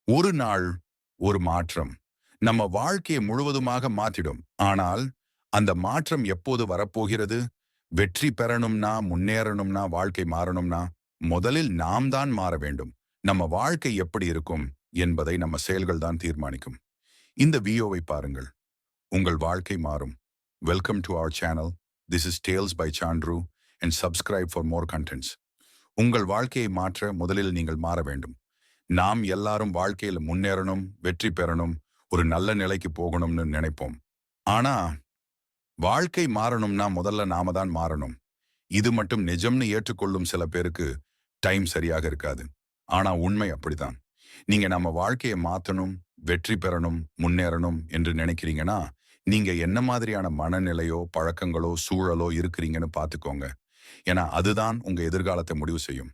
ஒரு நாள் ஒரு மாற்றம் நம்ம வாழ்க்கையை முழுவதுமாக மாற்றிடும். ஆனால் அந்த மாற்றம் எப்போது வரப்போகிறது? வெற்றி பெறணும்னா, முன்னேறணும்னா, வாழ்க்கை மாறணும்னா முதலில் நாம் தான் மாற வேண்டும். நம்ம வாழ்க்கை எப்படி இருக்கும் என்பதை நம்ம செயல்கள் தான் தீர்மானிக்கும். இந்த வீடியோவை பாருங்கள். உங்கள் வாழ்க்கை மாறும். Welcome to our channel. This is tales by Sandru and subscribe for more contents. உங்கள் வாழ்க்கையை மாற்ற முதலில் நீங்கள் மாற வேண்டும். நாம் எல்லாரும் வாழ்க்கையில முன்னேறணும், வெற்றி பெறணும், ஒரு நல்ல நிலைக்கு போகணும்னு நினைப்போம். ஆனா வாழ்க்கை மாறணும்னா முதல்ல நாம தான் மாறணும். இது மட்டும் நிஜம்னு ஏற்றுக்கொள்ளும் சில பேருக்கு டைம் சரியாக இருக்காது. ஆனா உண்மை அப்படிதான். நீங்க நம்ம வாழ்க்கையை மாத்தணும், வெற்றி பெறணும், முன்னேறணும் என்று நினைக்கிறீங்கன்னா, நீங்க என்ன மாதிரியான மனநிலையோ, பழக்கங்களோ, சூழலோ இருக்கிறீங்கன்னு பார்த்துக்கோங்க. ஏன்னா அதுதான் உங்க எதிர்காலத்தை முடிவு செய்யும்.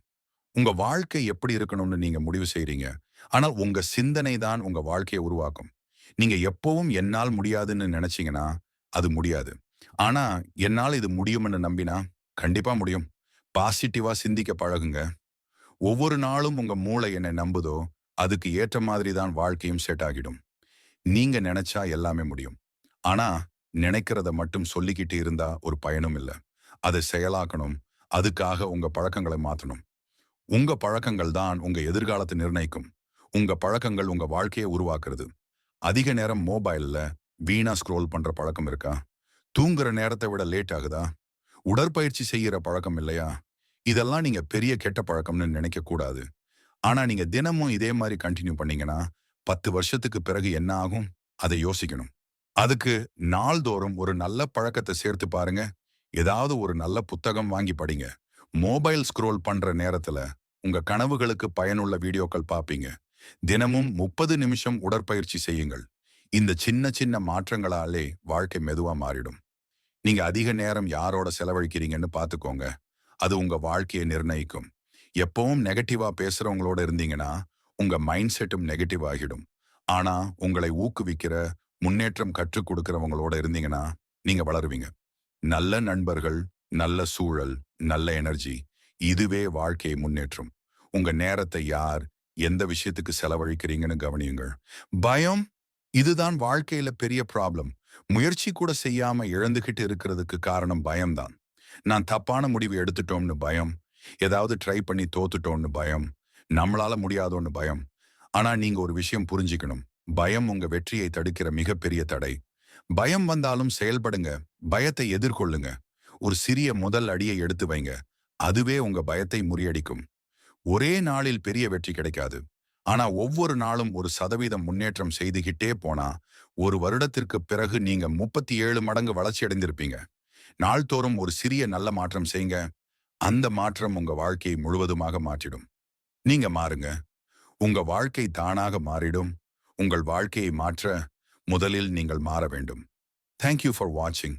உங்க வாழ்க்கை எப்படி இருக்கணும்னு நீங்க முடிவு செய்றீங்க. ஆனால் உங்க சிந்தனை தான் உங்க வாழ்க்கையை உருவாக்கும். நீங்க எப்பவும் என்னால் முடியாதுன்னு நினைச்சீங்கன்னா, அது முடியாது. ஆனா, என்னால இது முடியும்னு நம்பினா, கண்டிப்பா முடியும். பாசிட்டிவா சிந்திக்க பழகுங்க. ஒவ்வொரு நாளும் உங்க மூளை என்ன நம்புதோ, அதுக்கு ஏற்ற மாதிரி தான் வாழ்க்கையும் செட் ஆகிடும். நீங்க நினைச்சா எல்லாமே முடியும். ஆனா, நினைக்கிறத மட்டும் சொல்லிக்கிட்டு இருந்தா ஒரு பயனும் இல்ல. அதை செயலாக்கணும். அதுக்காக உங்க பழக்கங்களை மாத்தணும். உங்க பழக்கங்கள் தான் உங்க எதிர்காலத்தை நிர்ணயிக்கும். உங்க பழக்கங்கள் உங்க வாழ்க்கையை உருவாக்குறது. அதிக நேரம் மொபைல்ல வீணா ஸ்க்ரோல் பண்ற பழக்கம் இருக்கா? தூங்குற நேரத்தை விட லேட் ஆகுதா? உடற்பயிற்சி செய்யற பழக்கம் இல்லையா? இதெல்லாம் நீங்க பெரிய கெட்ட பழக்கம்னு நினைக்க கூடாது. ஆனா நீங்க தினமும் இதே மாதிரி கண்டினியூ பண்ணீங்கன்னா 10 வருஷத்துக்கு பிறகு என்ன ஆகும்? அதை யோசிக்கணும். அதுக்கு நாள்தோறும் ஒரு நல்ல பழக்கத்தை சேர்த்து பாருங்க. ஏதாவது ஒரு நல்ல புத்தகம் வாங்கி படிங்க. மொபைல் ஸ்க்ரோல் பண்ற நேரத்துல உங்க கனவுகளுக்கு பயனுள்ள வீடியோக்கள் பார்ப்பீங்க. தினமும் 30 நிமிஷம் உடற்பயிற்சி செய்யுங்கள். இந்த சின்ன சின்ன மாற்றங்களாலே வாழ்க்கை மெதுவா மாறிடும். நீங்க அதிக நேரம் யாரோட செலவழிக்கிறீங்கன்னு பார்த்துக்கோங்க. அது உங்க வாழ்க்கையை நிர்ணயிக்கும். எப்பவும் நெகட்டிவா பேசுறவங்களோட இருந்தீங்கன்னா உங்க மைண்ட் செட்டும் நெகட்டிவ் ஆகிடும். ஆனா உங்களை ஊக்குவிக்கிற, முன்னேற்றம் கற்றுக் கொடுக்கிறவங்களோட இருந்தீங்கன்னா நீங்க வளருவீங்க. நல்ல நண்பர்கள், நல்ல சூழல், நல்ல எனர்ஜி, இதுவே வாழ்க்கையை முன்னேற்றும். உங்க நேரத்தை யார், எந்த விஷயத்துக்கு செலவழிக்கிறீங்கன்னு கவனியுங்கள். பயம், இதுதான் வாழ்க்கையில பெரிய ப்ராப்ளம். முயற்சி கூட செய்யாம இழந்துகிட்டு இருக்கிறதுக்கு காரணம் பயம்தான். நான் தப்பான முடிவு எடுத்துட்டோம்னு பயம், ஏதாவது ட்ரை பண்ணி தோத்துட்டோம்னு பயம், நம்மளால முடியாதோன்னு பயம். ஆனா நீங்க ஒரு விஷயம் புரிஞ்சுக்கணும். பயம் உங்க வெற்றியை தடுக்கிற மிகப்பெரிய தடை. பயம் வந்தாலும் செயல்படுங்க. பயத்தை எதிர்கொள்ளுங்க. ஒரு சிறிய முதல் அடியை எடுத்து வைங்க. அதுவே உங்க பயத்தை முறியடிக்கும். ஒரே நாளில் பெரிய வெற்றி கிடைக்காது. ஆனா ஒவ்வொரு நாளும் 1% முன்னேற்றம் செய்துகிட்டே போனா, ஒரு வருடத்திற்கு பிறகு நீங்க 37 மடங்கு வளர்ச்சி அடைந்திருப்பீங்க. நாள்தோறும் ஒரு சிறிய நல்ல மாற்றம் செய்யுங்க. அந்த மாற்றம் உங்க வாழ்க்கையை முழுவதுமாக மாற்றிடும். நீங்க மாறுங்க. உங்க வாழ்க்கை தானாக மாறிடும். உங்கள் வாழ்க்கையை மாற்ற முதலில் நீங்கள் மாற வேண்டும். Thank you for watching.